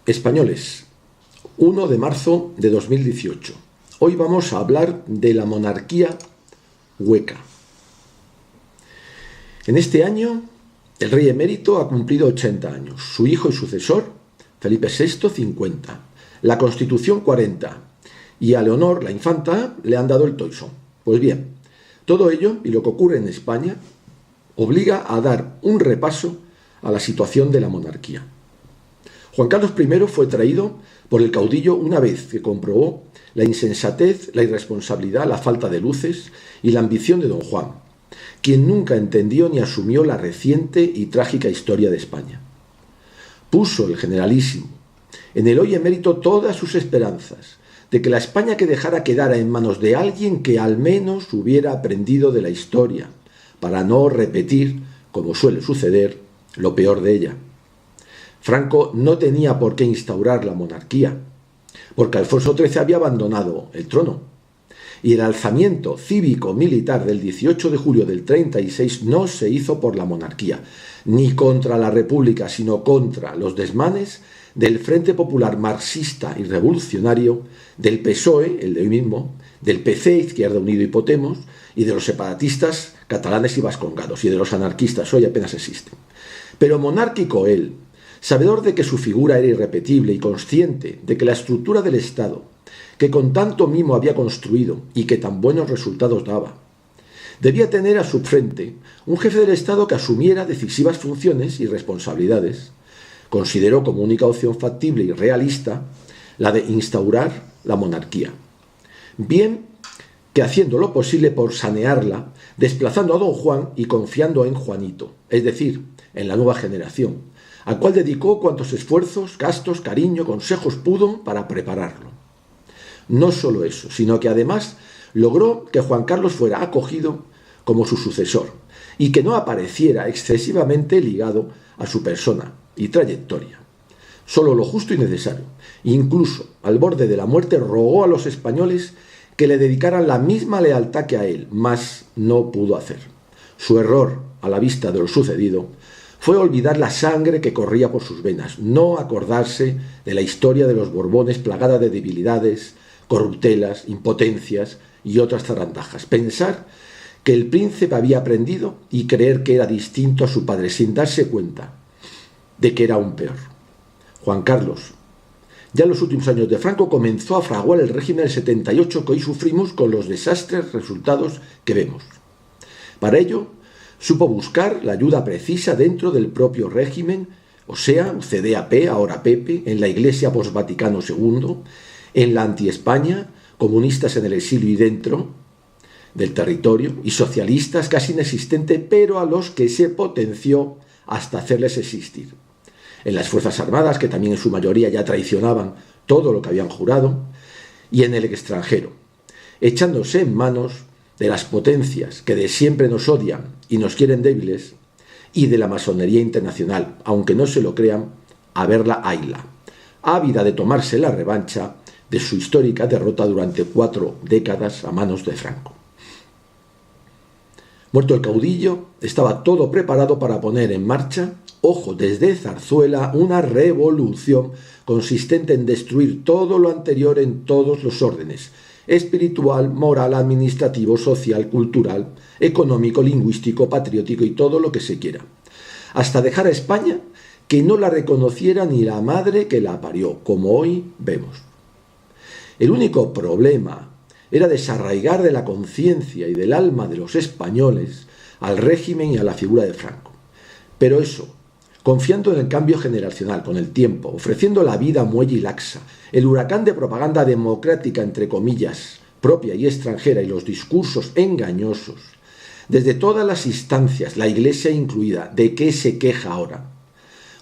Españoles, 1 de marzo de 2018. Hoy vamos a hablar de la monarquía hueca. En este año, el rey emérito ha cumplido 80 años, su hijo y sucesor, Felipe VI, 50, la Constitución 40, y a Leonor, la infanta, le han dado el toisón. Pues bien, todo ello y lo que ocurre en España obliga a dar un repaso a la situación de la monarquía. Juan Carlos I fue traído por el caudillo una vez que comprobó la insensatez, la irresponsabilidad, la falta de luces y la ambición de don Juan, quien nunca entendió ni asumió la reciente y trágica historia de España. Puso el generalísimo en el hoy emérito todas sus esperanzas de que la España que dejara quedara en manos de alguien que al menos hubiera aprendido de la historia, para no repetir, como suele suceder, lo peor de ella. Franco no tenía por qué instaurar la monarquía, porque Alfonso XIII había abandonado el trono, y el alzamiento cívico-militar del 18 de julio del 36 no se hizo por la monarquía, ni contra la República, sino contra los desmanes del Frente Popular Marxista y Revolucionario, del PSOE, el de hoy mismo, del PC, Izquierda Unida y Podemos, y de los separatistas catalanes y vascongados, y de los anarquistas, hoy apenas existen. Pero monárquico él, sabedor de que su figura era irrepetible y consciente de que la estructura del Estado, que con tanto mimo había construido y que tan buenos resultados daba, debía tener a su frente un jefe del Estado que asumiera decisivas funciones y responsabilidades, consideró como única opción factible y realista la de instaurar la monarquía. Bien que haciendo lo posible por sanearla, desplazando a don Juan y confiando en Juanito, es decir, en la nueva generación, al cual dedicó cuantos esfuerzos, gastos, cariño, consejos pudo para prepararlo. No solo eso, sino que además logró que Juan Carlos fuera acogido como su sucesor y que no apareciera excesivamente ligado a su persona y trayectoria. Solo lo justo y necesario. Incluso al borde de la muerte rogó a los españoles que le dedicaran la misma lealtad que a él, mas no pudo hacer. Su error, a la vista de lo sucedido, fue olvidar la sangre que corría por sus venas, no acordarse de la historia de los Borbones plagada de debilidades, corruptelas, impotencias y otras zarandajas. Pensar que el príncipe había aprendido y creer que era distinto a su padre sin darse cuenta de que era aún peor. Juan Carlos, ya en los últimos años de Franco, comenzó a fraguar el régimen del 78 que hoy sufrimos con los desastres resultados que vemos. Para ello, supo buscar la ayuda precisa dentro del propio régimen, o sea, CDAP, ahora Pepe, en la Iglesia post-Vaticano II, en la anti-España, comunistas en el exilio y dentro del territorio, y socialistas casi inexistentes, pero a los que se potenció hasta hacerles existir. En las Fuerzas Armadas, que también en su mayoría ya traicionaban todo lo que habían jurado, y en el extranjero, echándose en manos de las potencias que de siempre nos odian y nos quieren débiles, y de la masonería internacional, aunque no se lo crean, a verla hayla, ávida de tomarse la revancha de su histórica derrota durante 4 décadas a manos de Franco. Muerto el caudillo, estaba todo preparado para poner en marcha, ojo, desde Zarzuela, una revolución consistente en destruir todo lo anterior en todos los órdenes: espiritual, moral, administrativo, social, cultural, económico, lingüístico, patriótico y todo lo que se quiera, hasta dejar a España que no la reconociera ni la madre que la parió, como hoy vemos. El único problema era desarraigar de la conciencia y del alma de los españoles al régimen y a la figura de Franco. Pero eso, confiando en el cambio generacional con el tiempo, ofreciendo la vida muelle y laxa, el huracán de propaganda democrática, entre comillas, propia y extranjera, y los discursos engañosos, desde todas las instancias, la Iglesia incluida, ¿de qué se queja ahora?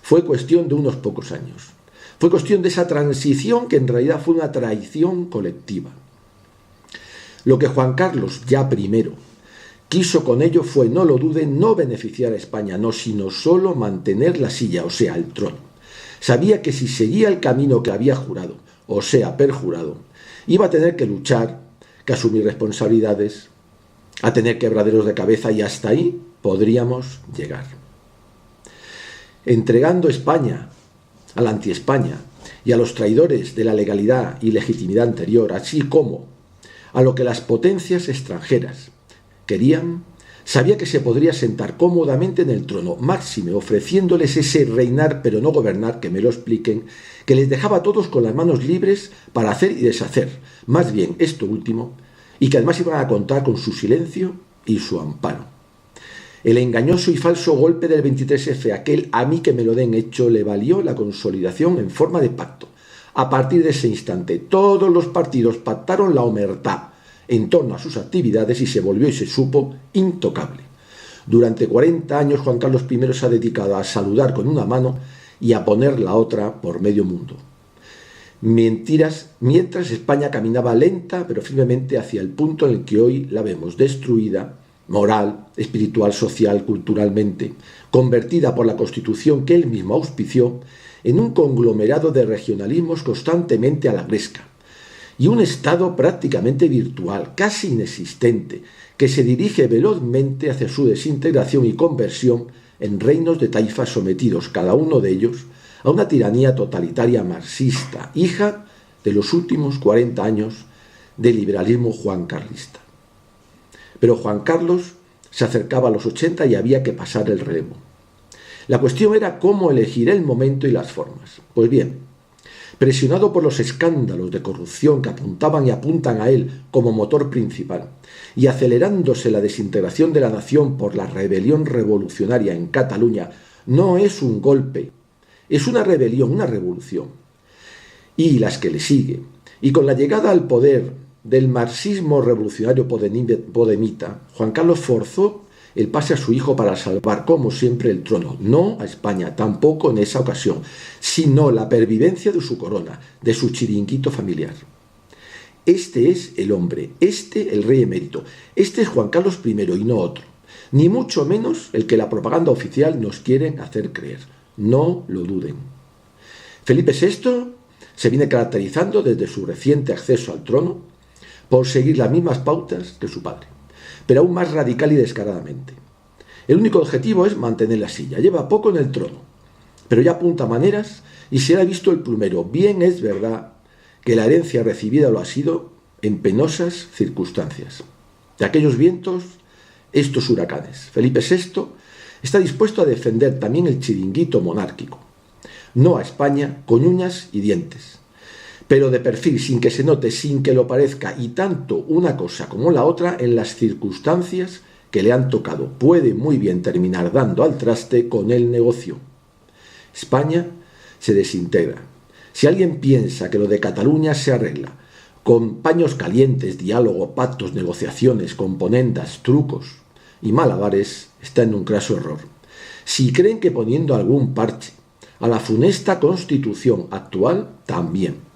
Fue cuestión de unos pocos años. Fue cuestión de esa transición que en realidad fue una traición colectiva. Lo que Juan Carlos, ya primero, quiso con ello fue, no lo duden, no beneficiar a España, no, sino solo mantener la silla, o sea, el trono. Sabía que si seguía el camino que había jurado, o sea, perjurado, iba a tener que luchar, que asumir responsabilidades, a tener quebraderos de cabeza, y hasta ahí podríamos llegar. Entregando España a la anti-España y a los traidores de la legalidad y legitimidad anterior, así como a lo que las potencias extranjeras querían, sabía que se podría sentar cómodamente en el trono, máxime ofreciéndoles ese reinar pero no gobernar, que me lo expliquen, que les dejaba a todos con las manos libres para hacer y deshacer, más bien esto último, y que además iban a contar con su silencio y su amparo. El engañoso y falso golpe del 23F, aquel a mí que me lo den hecho, le valió la consolidación en forma de pacto. A partir de ese instante, todos los partidos pactaron la omertá en torno a sus actividades y se volvió y se supo intocable. Durante 40 años Juan Carlos I se ha dedicado a saludar con una mano y a poner la otra por medio mundo. Mientras España caminaba lenta pero firmemente hacia el punto en el que hoy la vemos destruida, moral, espiritual, social, culturalmente, convertida por la Constitución que él mismo auspició en un conglomerado de regionalismos constantemente a la gresca, y un Estado prácticamente virtual, casi inexistente, que se dirige velozmente hacia su desintegración y conversión en reinos de taifas sometidos, cada uno de ellos, a una tiranía totalitaria marxista, hija de los últimos 40 años del liberalismo juancarlista. Pero Juan Carlos se acercaba a los 80 y había que pasar el relevo. La cuestión era cómo elegir el momento y las formas. Pues bien, presionado por los escándalos de corrupción que apuntaban y apuntan a él como motor principal, y acelerándose la desintegración de la nación por la rebelión revolucionaria en Cataluña, no es un golpe, es una rebelión, una revolución, y las que le siguen, y con la llegada al poder del marxismo revolucionario podemita, Juan Carlos forzó el pase a su hijo para salvar, como siempre, el trono, no a España, tampoco en esa ocasión, sino la pervivencia de su corona, de su chiringuito familiar. Este es el hombre, el rey emérito, este es Juan Carlos I y no otro, ni mucho menos el que la propaganda oficial nos quiere hacer creer, no lo duden. Felipe VI se viene caracterizando desde su reciente acceso al trono por seguir las mismas pautas que su padre, pero aún más radical y descaradamente. El único objetivo es mantener la silla. Lleva poco en el trono, pero ya apunta maneras y se le ha visto el plumero. Bien es verdad que la herencia recibida lo ha sido en penosas circunstancias. De aquellos vientos, estos huracanes. Felipe VI está dispuesto a defender también el chiringuito monárquico, no a España con uñas y dientes, pero de perfil, sin que se note, sin que lo parezca, y tanto una cosa como la otra en las circunstancias que le han tocado. Puede muy bien terminar dando al traste con el negocio. España se desintegra. Si alguien piensa que lo de Cataluña se arregla con paños calientes, diálogo, pactos, negociaciones, componendas, trucos y malabares, está en un craso error. Si creen que poniendo algún parche a la funesta Constitución actual, también.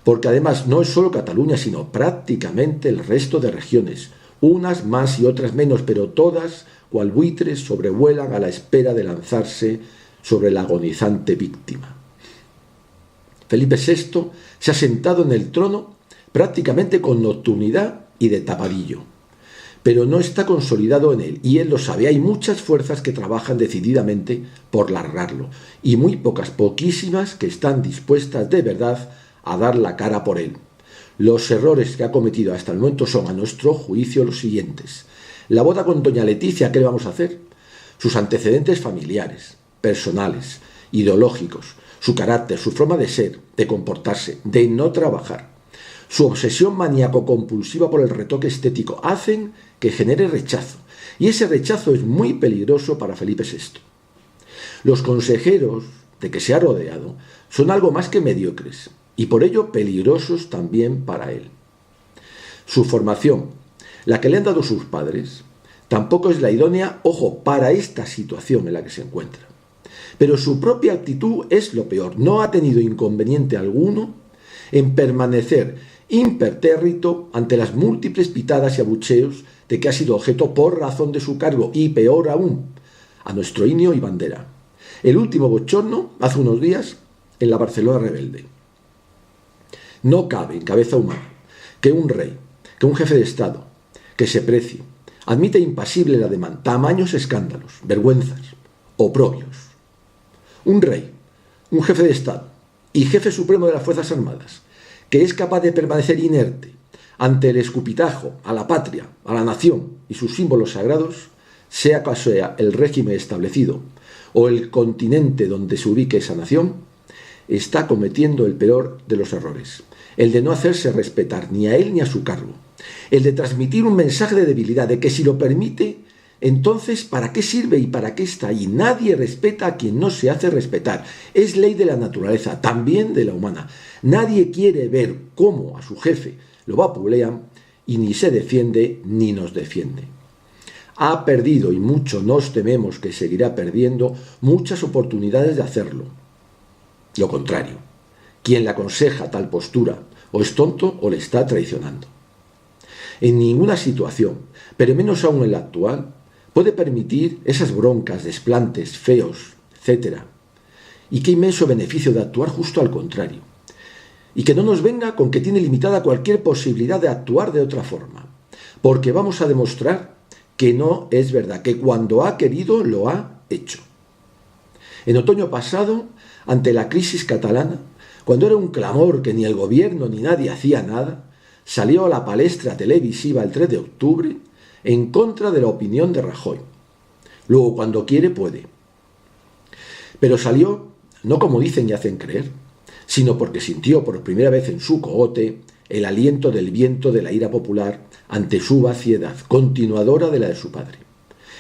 Porque además no es solo Cataluña, sino prácticamente el resto de regiones, unas más y otras menos, pero todas, cual buitres, sobrevuelan a la espera de lanzarse sobre la agonizante víctima. Felipe VI se ha sentado en el trono prácticamente con nocturnidad y de tapadillo, pero no está consolidado en él, y él lo sabe. Hay muchas fuerzas que trabajan decididamente por largarlo, y muy pocas, poquísimas, que están dispuestas de verdad a dar la cara por él. Los errores que ha cometido hasta el momento son, a nuestro juicio, los siguientes. La boda con doña Leticia, ¿qué le vamos a hacer? Sus antecedentes familiares, personales, ideológicos, su carácter, su forma de ser, de comportarse, de no trabajar, su obsesión maníaco-compulsiva por el retoque estético, hacen que genere rechazo, y ese rechazo es muy peligroso para Felipe VI. Los consejeros de que se ha rodeado son algo más que mediocres, y por ello peligrosos también para él. Su formación, la que le han dado sus padres, tampoco es la idónea, ojo, para esta situación en la que se encuentra. Pero su propia actitud es lo peor. No ha tenido inconveniente alguno en permanecer impertérrito ante las múltiples pitadas y abucheos de que ha sido objeto por razón de su cargo, y peor aún, a nuestro inio y bandera. El último bochorno, hace unos días, en la Barcelona rebelde. No cabe en cabeza humana que un rey, que un jefe de Estado, que se precie, admite impasible la demanda, tamaños escándalos, vergüenzas, oprobios. Un rey, un jefe de Estado, y jefe supremo de las Fuerzas Armadas, que es capaz de permanecer inerte ante el escupitajo a la patria, a la nación y sus símbolos sagrados, sea cual sea el régimen establecido o el continente donde se ubique esa nación, está cometiendo el peor de los errores, el de no hacerse respetar ni a él ni a su cargo, el de transmitir un mensaje de debilidad, de que si lo permite, entonces ¿para qué sirve y para qué está ahí? Nadie respeta a quien no se hace respetar. Es ley de la naturaleza, también de la humana. Nadie quiere ver cómo a su jefe lo vapulean y ni se defiende ni nos defiende. Ha perdido, y mucho nos tememos que seguirá perdiendo, muchas oportunidades de hacerlo. Lo contrario, quien le aconseja tal postura o es tonto o le está traicionando. En ninguna situación, pero menos aún en la actual, puede permitir esas broncas, desplantes, feos, etc. Y qué inmenso beneficio de actuar justo al contrario. Y que no nos venga con que tiene limitada cualquier posibilidad de actuar de otra forma, porque vamos a demostrar que no es verdad, que cuando ha querido lo ha hecho. En otoño pasado, ante la crisis catalana, cuando era un clamor que ni el gobierno ni nadie hacía nada, salió a la palestra televisiva el 3 de octubre en contra de la opinión de Rajoy. Luego, cuando quiere, puede. Pero salió, no como dicen y hacen creer, sino porque sintió por primera vez en su cogote el aliento del viento de la ira popular ante su vaciedad, continuadora de la de su padre.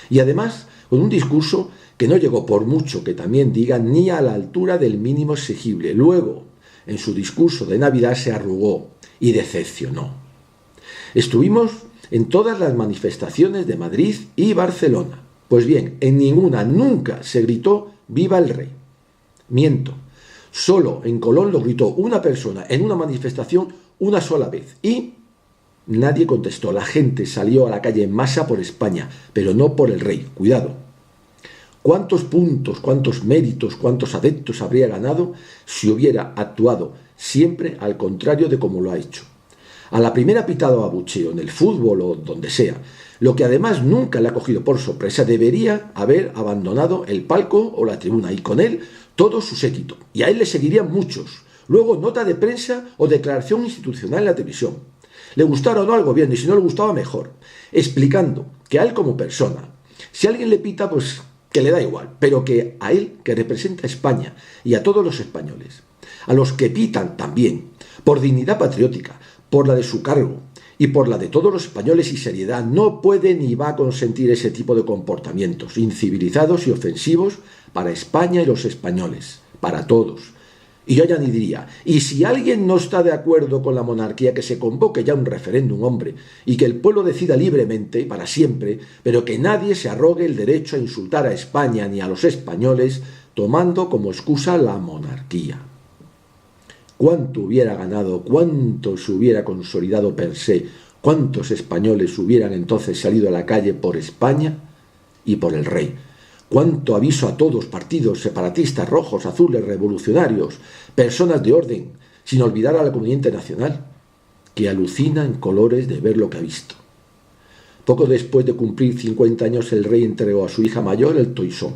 Y además, con un discurso que no llegó, por mucho que también digan, ni a la altura del mínimo exigible. Luego, en su discurso de Navidad se arrugó y decepcionó. Estuvimos en todas las manifestaciones de Madrid y Barcelona. Pues bien, en ninguna nunca se gritó «Viva el Rey». Miento. Solo en Colón lo gritó una persona en una manifestación una sola vez y nadie contestó. La gente salió a la calle en masa por España, pero no por el rey. Cuidado. ¿Cuántos puntos, cuántos méritos, cuántos adeptos habría ganado si hubiera actuado siempre al contrario de como lo ha hecho? A la primera pitada o abucheo en el fútbol o donde sea, lo que además nunca le ha cogido por sorpresa, debería haber abandonado el palco o la tribuna y con él todo su séquito. Y a él le seguirían muchos. Luego nota de prensa o declaración institucional en la televisión. Le gustara o no al gobierno y si no le gustaba mejor. Explicando que a él como persona, si alguien le pita, pues que le da igual, pero que a él, que representa a España y a todos los españoles, a los que pitan también, por dignidad patriótica, por la de su cargo y por la de todos los españoles y seriedad, no puede ni va a consentir ese tipo de comportamientos incivilizados y ofensivos para España y los españoles, para todos. Y yo ya ni diría, y si alguien no está de acuerdo con la monarquía, que se convoque ya un referéndum, hombre, y que el pueblo decida libremente y para siempre, pero que nadie se arrogue el derecho a insultar a España ni a los españoles tomando como excusa la monarquía. ¿Cuánto hubiera ganado, cuánto se hubiera consolidado per se, cuántos españoles hubieran entonces salido a la calle por España y por el rey? ¿Cuánto aviso a todos, partidos separatistas, rojos, azules, revolucionarios, personas de orden, sin olvidar a la comunidad internacional, que alucina en colores de ver lo que ha visto? Poco después de cumplir 50 años, el rey entregó a su hija mayor el toisón,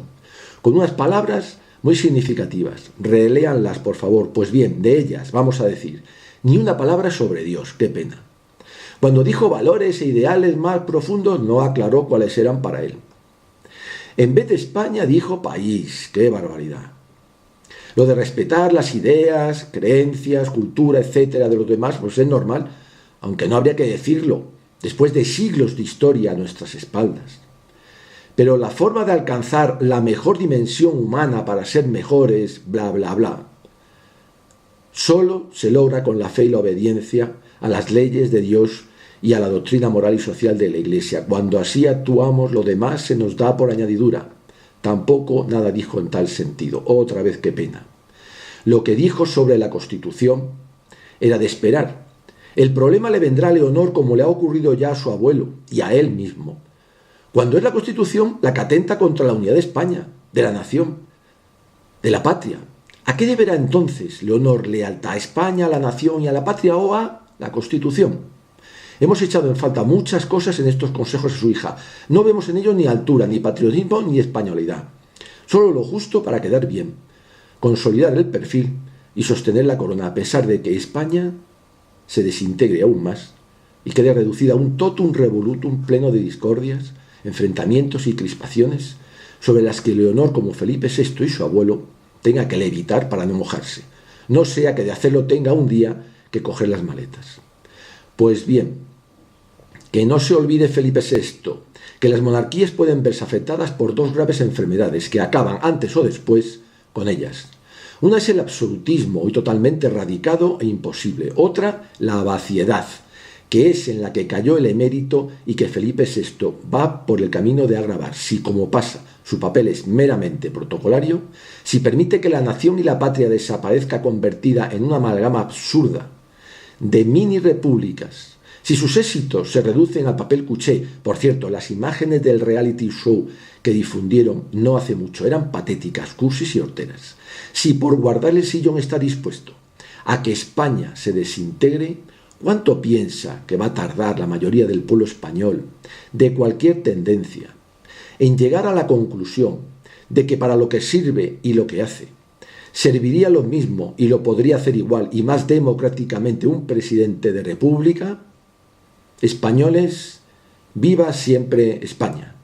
con unas palabras muy significativas. Reléanlas, por favor. Pues bien, de ellas vamos a decir, ni una palabra sobre Dios, qué pena. Cuando dijo valores e ideales más profundos, no aclaró cuáles eran para él. En vez de España dijo país. ¡Qué barbaridad! Lo de respetar las ideas, creencias, cultura, etcétera, de los demás, pues es normal, aunque no habría que decirlo, después de siglos de historia a nuestras espaldas. Pero la forma de alcanzar la mejor dimensión humana para ser mejores, bla, bla, bla, solo se logra con la fe y la obediencia a las leyes de Dios y a la doctrina moral y social de la Iglesia. Cuando así actuamos, lo demás se nos da por añadidura. Tampoco nada dijo en tal sentido. Otra vez, qué pena. Lo que dijo sobre la Constitución era de esperar. El problema le vendrá a Leonor como le ha ocurrido ya a su abuelo y a él mismo. Cuando es la Constitución la que atenta contra la unidad de España, de la nación, de la patria. ¿A qué deberá entonces Leonor lealtad? ¿A España, a la nación y a la patria o a la Constitución? Hemos echado en falta muchas cosas en estos consejos de su hija. No vemos en ellos ni altura, ni patriotismo, ni españolidad. Solo lo justo para quedar bien. Consolidar el perfil y sostener la corona, a pesar de que España se desintegre aún más y quede reducida a un totum revolutum pleno de discordias, enfrentamientos y crispaciones sobre las que Leonor, como Felipe VI y su abuelo, tenga que levitar para no mojarse, no sea que de hacerlo tenga un día que coger las maletas. Pues bien, que no se olvide Felipe VI que las monarquías pueden verse afectadas por dos graves enfermedades que acaban antes o después con ellas. Una es el absolutismo, hoy totalmente erradicado e imposible. Otra, la vaciedad, que es en la que cayó el emérito y que Felipe VI va por el camino de agravar, si como pasa, su papel es meramente protocolario, si permite que la nación y la patria desaparezca convertida en una amalgama absurda de mini repúblicas, si sus éxitos se reducen al papel cuché. Por cierto, las imágenes del reality show que difundieron no hace mucho eran patéticas, cursis y horteras. Si por guardar el sillón está dispuesto a que España se desintegre, ¿cuánto piensa que va a tardar la mayoría del pueblo español, de cualquier tendencia, en llegar a la conclusión de que para lo que sirve y lo que hace, serviría lo mismo y lo podría hacer igual y más democráticamente un presidente de república? Españoles, viva siempre España.